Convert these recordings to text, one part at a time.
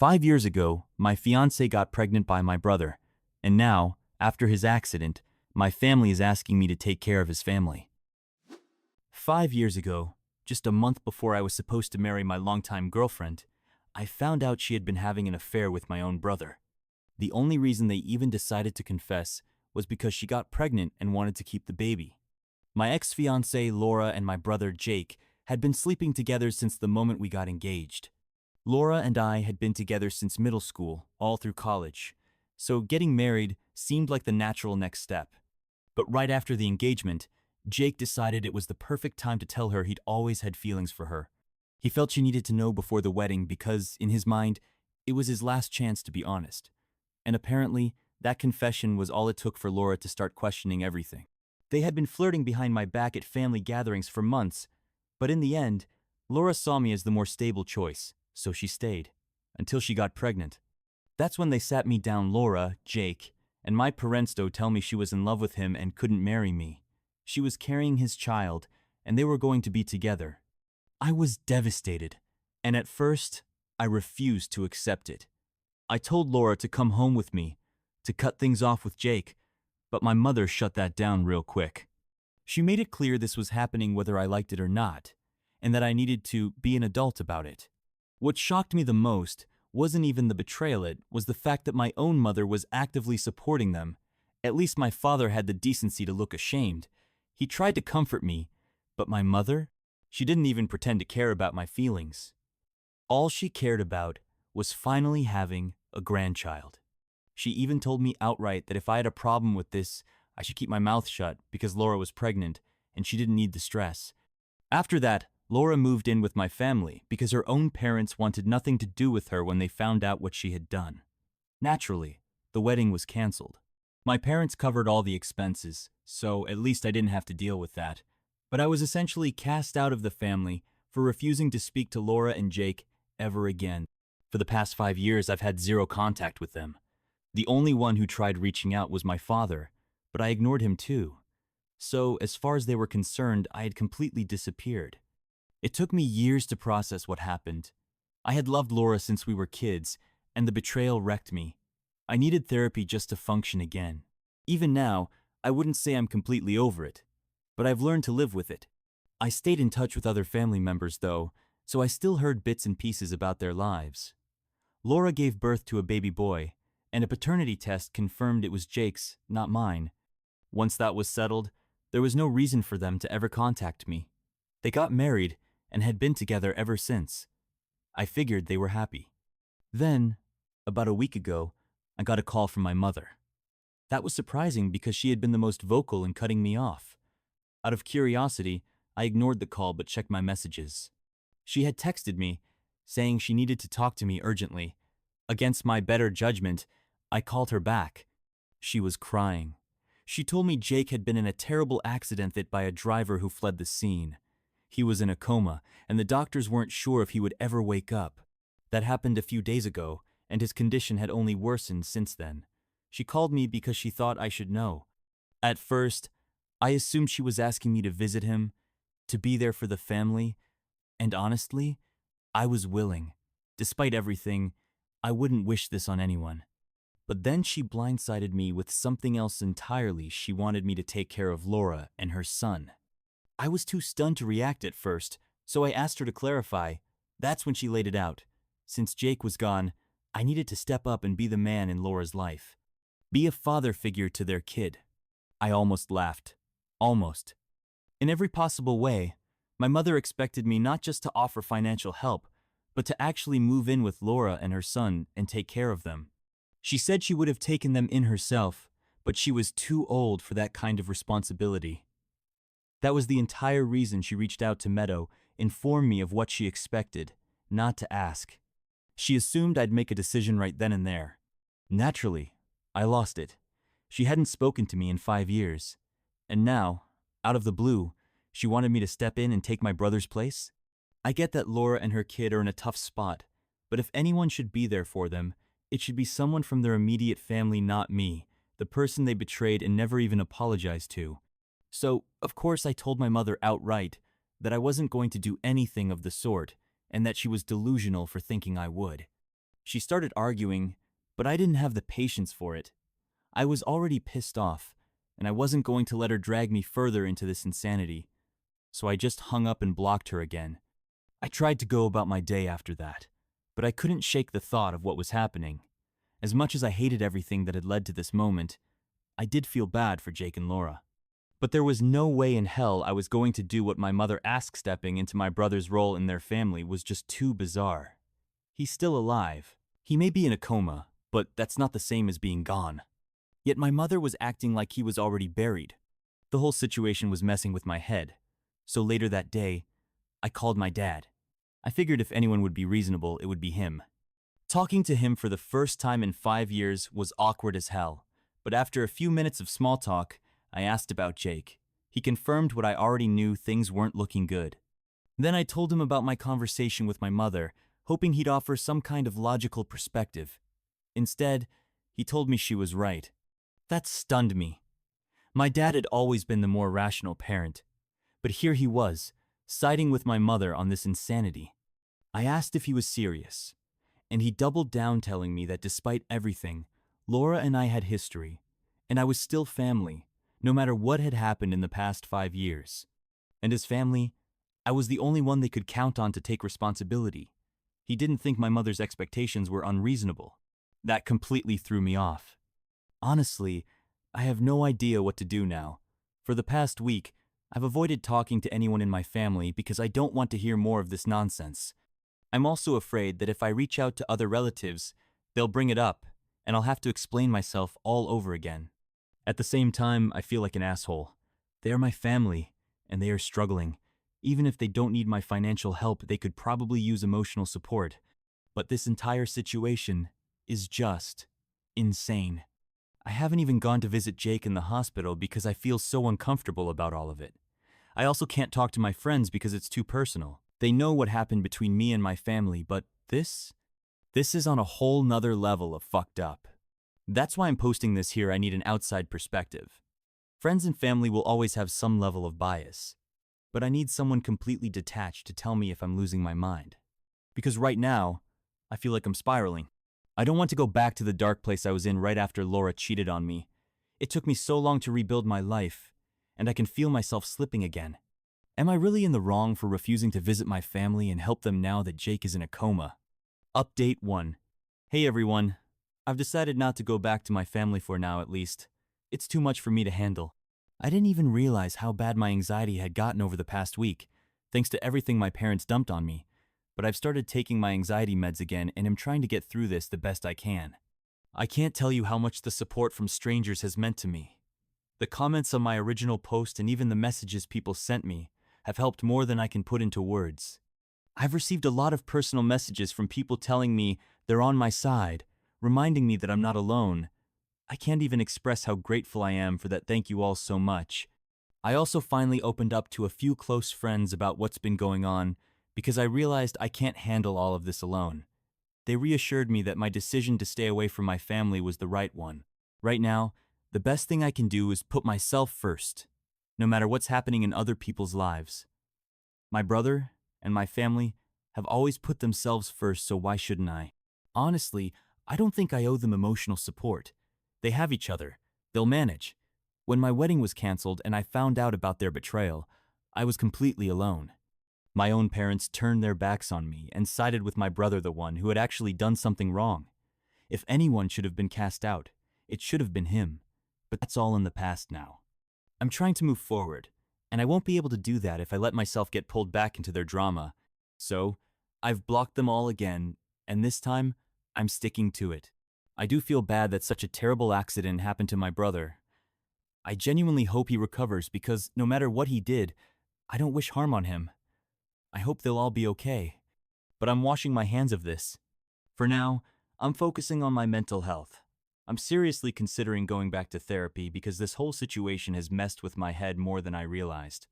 5 years ago, my fiancée got pregnant by my brother, and now, after his accident, my family is asking me to take care of his family. 5 years ago, just a month before I was supposed to marry my longtime girlfriend, I found out she had been having an affair with my own brother. The only reason they even decided to confess was because she got pregnant and wanted to keep the baby. My ex-fiancée Laura and my brother Jake had been sleeping together since the moment we got engaged. Laura and I had been together since middle school, all through college, so getting married seemed like the natural next step. But right after the engagement, Jake decided it was the perfect time to tell her he'd always had feelings for her. He felt she needed to know before the wedding because, in his mind, it was his last chance to be honest. And apparently, that confession was all it took for Laura to start questioning everything. They had been flirting behind my back at family gatherings for months, but in the end, Laura saw me as the more stable choice, so she stayed, until she got pregnant. That's when they sat me down, Laura, Jake, and my parents to tell me she was in love with him and couldn't marry me. She was carrying his child, and they were going to be together. I was devastated, and at first, I refused to accept it. I told Laura to come home with me, to cut things off with Jake, but my mother shut that down real quick. She made it clear this was happening whether I liked it or not, and that I needed to be an adult about it. What shocked me the most wasn't even the betrayal, it was the fact that my own mother was actively supporting them. At least my father had the decency to look ashamed. He tried to comfort me, but my mother? She didn't even pretend to care about my feelings. All she cared about was finally having a grandchild. She even told me outright that if I had a problem with this, I should keep my mouth shut because Laura was pregnant and she didn't need the stress. After that, Laura moved in with my family because her own parents wanted nothing to do with her when they found out what she had done. Naturally, the wedding was canceled. My parents covered all the expenses, so at least I didn't have to deal with that. But I was essentially cast out of the family for refusing to speak to Laura and Jake ever again. For the past 5 years, I've had zero contact with them. The only one who tried reaching out was my father, but I ignored him too. So, as far as they were concerned, I had completely disappeared. It took me years to process what happened. I had loved Laura since we were kids, and the betrayal wrecked me. I needed therapy just to function again. Even now, I wouldn't say I'm completely over it, but I've learned to live with it. I stayed in touch with other family members though, so I still heard bits and pieces about their lives. Laura gave birth to a baby boy, and a paternity test confirmed it was Jake's, not mine. Once that was settled, there was no reason for them to ever contact me. They got married and had been together ever since. I figured they were happy. Then, about a week ago, I got a call from my mother. That was surprising because she had been the most vocal in cutting me off. Out of curiosity, I ignored the call but checked my messages. She had texted me, saying she needed to talk to me urgently. Against my better judgment, I called her back. She was crying. She told me Jake had been in a terrible accident by a driver who fled the scene. He was in a coma, and the doctors weren't sure if he would ever wake up. That happened a few days ago, and his condition had only worsened since then. She called me because she thought I should know. At first, I assumed she was asking me to visit him, to be there for the family, and honestly, I was willing. Despite everything, I wouldn't wish this on anyone. But then she blindsided me with something else entirely. She wanted me to take care of Laura and her son. I was too stunned to react at first, so I asked her to clarify. That's when she laid it out. Since Jake was gone, I needed to step up and be the man in Laura's life. Be a father figure to their kid. I almost laughed. Almost. In every possible way, my mother expected me not just to offer financial help, but to actually move in with Laura and her son and take care of them. She said she would have taken them in herself, but she was too old for that kind of responsibility. That was the entire reason she reached out to Meadow, inform me of what she expected, not to ask. She assumed I'd make a decision right then and there. Naturally, I lost it. She hadn't spoken to me in 5 years. And now, out of the blue, she wanted me to step in and take my brother's place? I get that Laura and her kid are in a tough spot, but if anyone should be there for them, it should be someone from their immediate family, not me, the person they betrayed and never even apologized to. So, of course, I told my mother outright that I wasn't going to do anything of the sort, and that she was delusional for thinking I would. She started arguing, but I didn't have the patience for it. I was already pissed off, and I wasn't going to let her drag me further into this insanity, so I just hung up and blocked her again. I tried to go about my day after that, but I couldn't shake the thought of what was happening. As much as I hated everything that had led to this moment, I did feel bad for Jake and Laura. But there was no way in hell I was going to do what my mother asked. Stepping into my brother's role in their family was just too bizarre. He's still alive. He may be in a coma, but that's not the same as being gone. Yet my mother was acting like he was already buried. The whole situation was messing with my head. So later that day, I called my dad. I figured if anyone would be reasonable, it would be him. Talking to him for the first time in 5 years was awkward as hell, but after a few minutes of small talk, I asked about Jake. He confirmed what I already knew: things weren't looking good. Then I told him about my conversation with my mother, hoping he'd offer some kind of logical perspective. Instead, he told me she was right. That stunned me. My dad had always been the more rational parent, but here he was, siding with my mother on this insanity. I asked if he was serious, and he doubled down, telling me that despite everything, Laura and I had history, and I was still family, no matter what had happened in the past 5 years. And as family, I was the only one they could count on to take responsibility. He didn't think my mother's expectations were unreasonable. That completely threw me off. Honestly, I have no idea what to do now. For the past week, I've avoided talking to anyone in my family because I don't want to hear more of this nonsense. I'm also afraid that if I reach out to other relatives, they'll bring it up, and I'll have to explain myself all over again. At the same time, I feel like an asshole. They are my family, and they are struggling. Even if they don't need my financial help, they could probably use emotional support. But this entire situation is just insane. I haven't even gone to visit Jake in the hospital because I feel so uncomfortable about all of it. I also can't talk to my friends because it's too personal. They know what happened between me and my family, but this is on a whole nother level of fucked up. That's why I'm posting this here. I need an outside perspective. Friends and family will always have some level of bias, but I need someone completely detached to tell me if I'm losing my mind. Because right now, I feel like I'm spiraling. I don't want to go back to the dark place I was in right after Laura cheated on me. It took me so long to rebuild my life, and I can feel myself slipping again. Am I really in the wrong for refusing to visit my family and help them now that Jake is in a coma? Update 1. Hey everyone. I've decided not to go back to my family for now, at least. It's too much for me to handle. I didn't even realize how bad my anxiety had gotten over the past week, thanks to everything my parents dumped on me. But I've started taking my anxiety meds again and am trying to get through this the best I can. I can't tell you how much the support from strangers has meant to me. The comments on my original post and even the messages people sent me have helped more than I can put into words. I've received a lot of personal messages from people telling me they're on my side, reminding me that I'm not alone. I can't even express how grateful I am for that. Thank you all so much. I also finally opened up to a few close friends about what's been going on because I realized I can't handle all of this alone. They reassured me that my decision to stay away from my family was the right one. Right now, the best thing I can do is put myself first, no matter what's happening in other people's lives. My brother and my family have always put themselves first, so why shouldn't I? Honestly, I don't think I owe them emotional support. They have each other. They'll manage. When my wedding was canceled and I found out about their betrayal, I was completely alone. My own parents turned their backs on me and sided with my brother, the one who had actually done something wrong. If anyone should have been cast out, it should have been him. But that's all in the past now. I'm trying to move forward, and I won't be able to do that if I let myself get pulled back into their drama. So, I've blocked them all again, and this time, I'm sticking to it. I do feel bad that such a terrible accident happened to my brother. I genuinely hope he recovers because no matter what he did, I don't wish harm on him. I hope they'll all be okay. But I'm washing my hands of this. For now, I'm focusing on my mental health. I'm seriously considering going back to therapy because this whole situation has messed with my head more than I realized.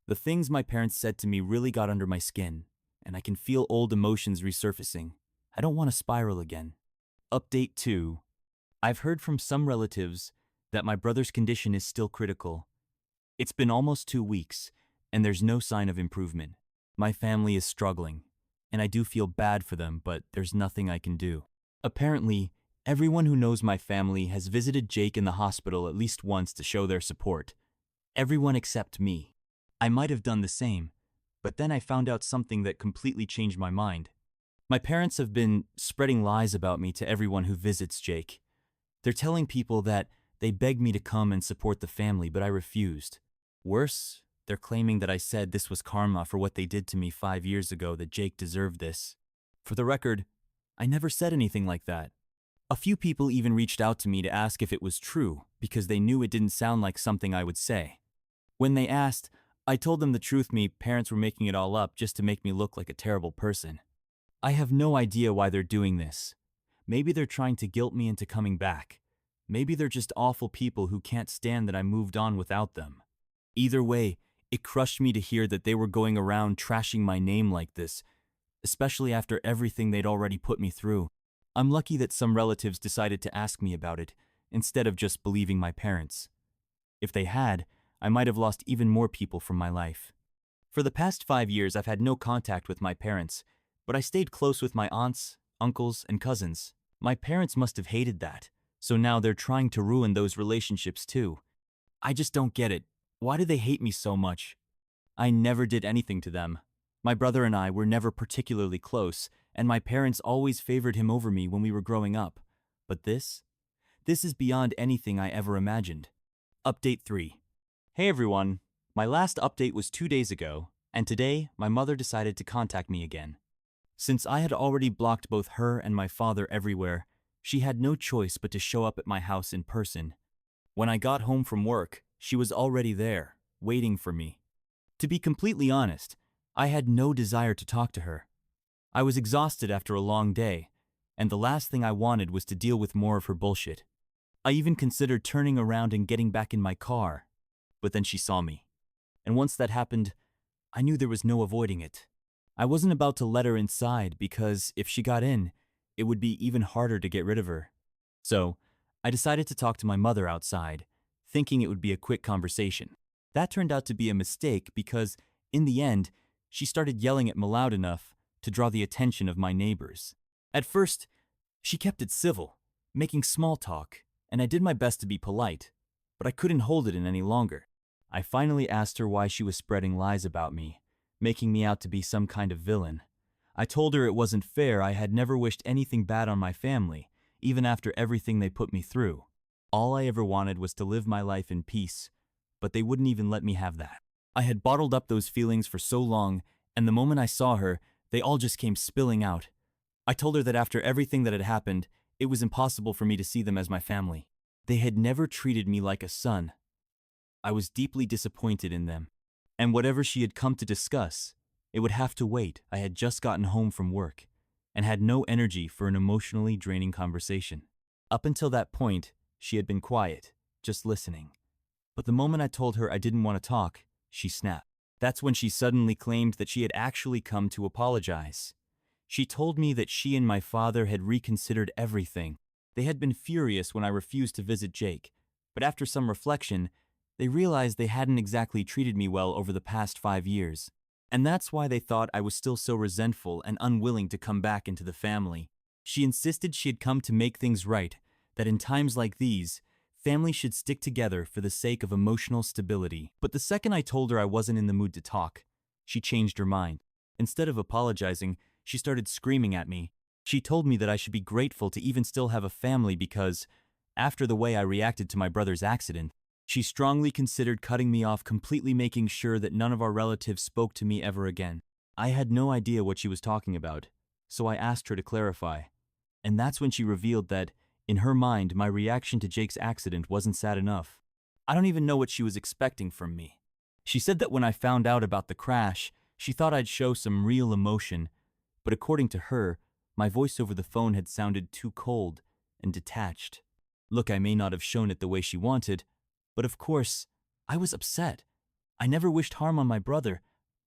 The things my parents said to me really got under my skin, and I can feel old emotions resurfacing. I don't want to spiral again. Update 2. I've heard from some relatives that my brother's condition is still critical. It's been almost 2 weeks, and there's no sign of improvement. My family is struggling, and I do feel bad for them, but there's nothing I can do. Apparently, everyone who knows my family has visited Jake in the hospital at least once to show their support. Everyone except me. I might have done the same, but then I found out something that completely changed my mind. My parents have been spreading lies about me to everyone who visits Jake. They're telling people that they begged me to come and support the family, but I refused. Worse, they're claiming that I said this was karma for what they did to me 5 years ago, that Jake deserved this. For the record, I never said anything like that. A few people even reached out to me to ask if it was true, because they knew it didn't sound like something I would say. When they asked, I told them the truth, me parents were making it all up just to make me look like a terrible person. I have no idea why they're doing this. Maybe they're trying to guilt me into coming back. Maybe they're just awful people who can't stand that I moved on without them. Either way, it crushed me to hear that they were going around trashing my name like this, especially after everything they'd already put me through. I'm lucky that some relatives decided to ask me about it, instead of just believing my parents. If they had, I might have lost even more people from my life. For the past 5 years, I've had no contact with my parents, but I stayed close with my aunts, uncles, and cousins. My parents must have hated that, so now they're trying to ruin those relationships too. I just don't get it. Why do they hate me so much? I never did anything to them. My brother and I were never particularly close, and my parents always favored him over me when we were growing up. But this is beyond anything I ever imagined. Update 3. Hey everyone, my last update was 2 days ago, and today my mother decided to contact me again. Since I had already blocked both her and my father everywhere, she had no choice but to show up at my house in person. When I got home from work, she was already there, waiting for me. To be completely honest, I had no desire to talk to her. I was exhausted after a long day, and the last thing I wanted was to deal with more of her bullshit. I even considered turning around and getting back in my car, but then she saw me. And once that happened, I knew there was no avoiding it. I wasn't about to let her inside because if she got in, it would be even harder to get rid of her. So, I decided to talk to my mother outside, thinking it would be a quick conversation. That turned out to be a mistake because, in the end, she started yelling at me loud enough to draw the attention of my neighbors. At first, she kept it civil, making small talk, and I did my best to be polite, but I couldn't hold it in any longer. I finally asked her why she was spreading lies about me, making me out to be some kind of villain. I told her it wasn't fair. I had never wished anything bad on my family, even after everything they put me through. All I ever wanted was to live my life in peace, but they wouldn't even let me have that. I had bottled up those feelings for so long, and the moment I saw her, they all just came spilling out. I told her that after everything that had happened, it was impossible for me to see them as my family. They had never treated me like a son. I was deeply disappointed in them. And whatever she had come to discuss, it would have to wait. I had just gotten home from work and had no energy for an emotionally draining conversation. Up until that point, she had been quiet, just listening. But the moment I told her I didn't want to talk, she snapped. That's when she suddenly claimed that she had actually come to apologize. She told me that she and my father had reconsidered everything. They had been furious when I refused to visit Jake, but after some reflection, they realized they hadn't exactly treated me well over the past 5 years. And that's why they thought I was still so resentful and unwilling to come back into the family. She insisted she had come to make things right, that in times like these, families should stick together for the sake of emotional stability. But the second I told her I wasn't in the mood to talk, she changed her mind. Instead of apologizing, she started screaming at me. She told me that I should be grateful to even still have a family because, after the way I reacted to my brother's accident, she strongly considered cutting me off, completely making sure that none of our relatives spoke to me ever again. I had no idea what she was talking about, so I asked her to clarify. And that's when she revealed that, in her mind, my reaction to Jake's accident wasn't sad enough. I don't even know what she was expecting from me. She said that when I found out about the crash, she thought I'd show some real emotion, but according to her, my voice over the phone had sounded too cold and detached. Look, I may not have shown it the way she wanted, but of course, I was upset. I never wished harm on my brother.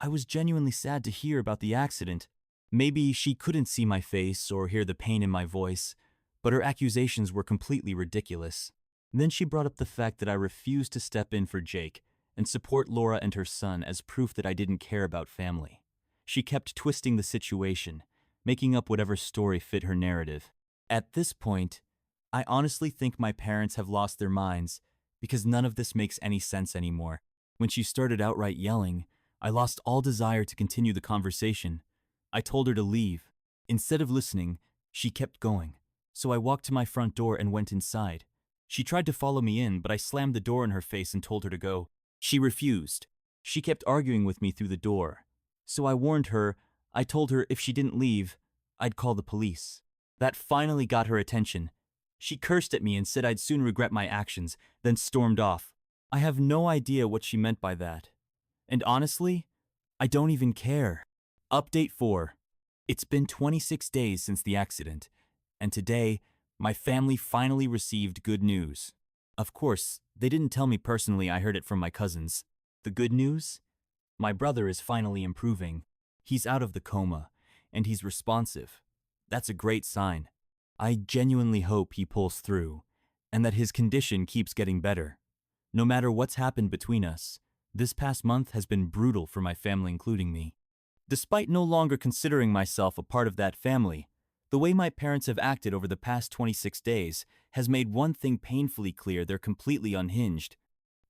I was genuinely sad to hear about the accident. Maybe she couldn't see my face or hear the pain in my voice, but her accusations were completely ridiculous. Then she brought up the fact that I refused to step in for Jake and support Laura and her son as proof that I didn't care about family. She kept twisting the situation, making up whatever story fit her narrative. At this point, I honestly think my parents have lost their minds because none of this makes any sense anymore. When she started outright yelling, I lost all desire to continue the conversation. I told her to leave. Instead of listening, she kept going. So I walked to my front door and went inside. She tried to follow me in, but I slammed the door in her face and told her to go. She refused. She kept arguing with me through the door. So I warned her. I told her if she didn't leave, I'd call the police. That finally got her attention. She cursed at me and said I'd soon regret my actions, then stormed off. I have no idea what she meant by that. And honestly, I don't even care. Update 4. It's been 26 days since the accident, and today, my family finally received good news. Of course, they didn't tell me personally, I heard it from my cousins. The good news? My brother is finally improving. He's out of the coma, and he's responsive. That's a great sign. I genuinely hope he pulls through, and that his condition keeps getting better. No matter what's happened between us, this past month has been brutal for my family, including me. Despite no longer considering myself a part of that family, the way my parents have acted over the past 26 days has made one thing painfully clear: they're completely unhinged.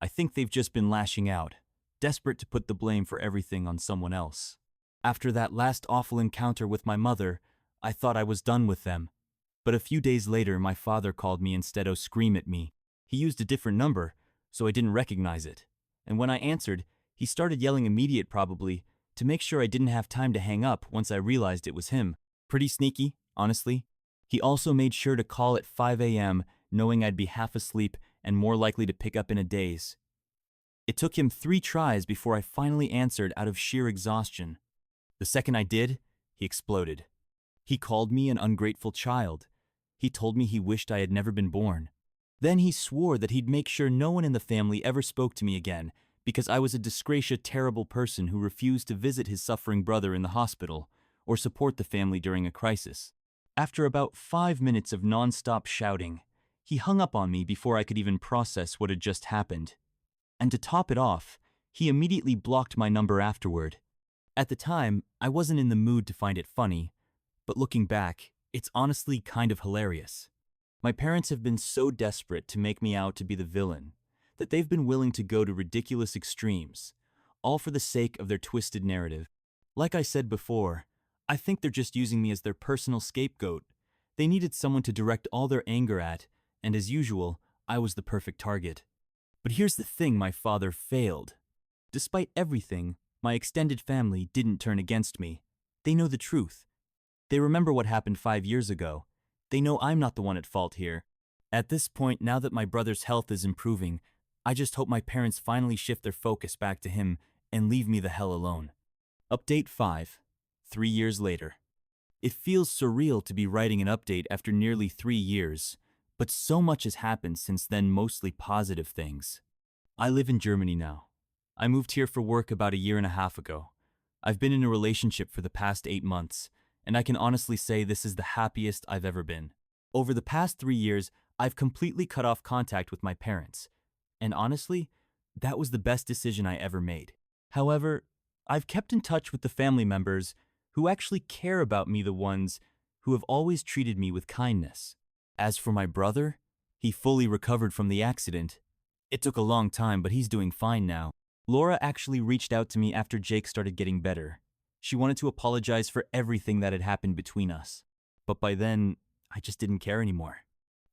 I think they've just been lashing out, desperate to put the blame for everything on someone else. After that last awful encounter with my mother, I thought I was done with them. But a few days later, my father called me instead of scream at me. He used a different number, so I didn't recognize it. And when I answered, he started yelling immediate probably, to make sure I didn't have time to hang up once I realized it was him. Pretty sneaky, honestly. He also made sure to call at 5 a.m., knowing I'd be half asleep and more likely to pick up in a daze. It took him 3 tries before I finally answered out of sheer exhaustion. The second I did, he exploded. He called me an ungrateful child. He told me he wished I had never been born. Then he swore that he'd make sure no one in the family ever spoke to me again, because I was a disgracious, terrible person who refused to visit his suffering brother in the hospital or support the family during a crisis. After about 5 minutes of non-stop shouting, he hung up on me before I could even process what had just happened. And to top it off, he immediately blocked my number afterward. At the time, I wasn't in the mood to find it funny, but looking back, it's honestly kind of hilarious. My parents have been so desperate to make me out to be the villain that they've been willing to go to ridiculous extremes, all for the sake of their twisted narrative. Like I said before, I think they're just using me as their personal scapegoat. They needed someone to direct all their anger at, and as usual, I was the perfect target. But here's the thing: my father failed. Despite everything, my extended family didn't turn against me. They know the truth. They remember what happened 5 years ago. They know I'm not the one at fault here. At this point, now that my brother's health is improving, I just hope my parents finally shift their focus back to him and leave me the hell alone. Update 5. 3 years later. It feels surreal to be writing an update after nearly 3 years, but so much has happened since then, mostly positive things. I live in Germany now. I moved here for work about 1.5 years ago. I've been in a relationship for the past 8 months, and I can honestly say this is the happiest I've ever been. Over the past 3 years, I've completely cut off contact with my parents, and honestly, that was the best decision I ever made. However, I've kept in touch with the family members who actually care about me, the ones who have always treated me with kindness. As for my brother, he fully recovered from the accident. It took a long time, but he's doing fine now. Laura actually reached out to me after Jake started getting better. She wanted to apologize for everything that had happened between us. But by then, I just didn't care anymore.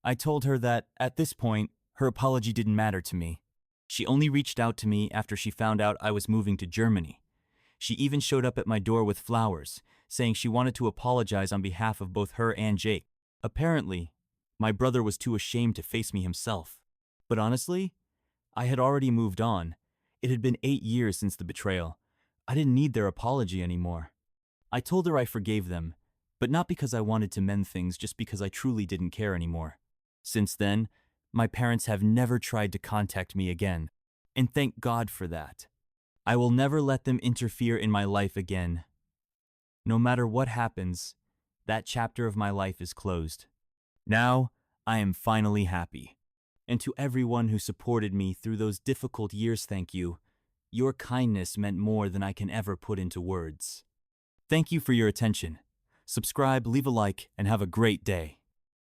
I told her that, at this point, her apology didn't matter to me. She only reached out to me after she found out I was moving to Germany. She even showed up at my door with flowers, saying she wanted to apologize on behalf of both her and Jake. Apparently, my brother was too ashamed to face me himself. But honestly, I had already moved on. It had been 8 years since the betrayal. I didn't need their apology anymore. I told her I forgave them, but not because I wanted to mend things, just because I truly didn't care anymore. Since then, my parents have never tried to contact me again, and thank God for that. I will never let them interfere in my life again. No matter what happens, that chapter of my life is closed. Now, I am finally happy. And to everyone who supported me through those difficult years, thank you. Your kindness meant more than I can ever put into words. Thank you for your attention. Subscribe, leave a like, and have a great day.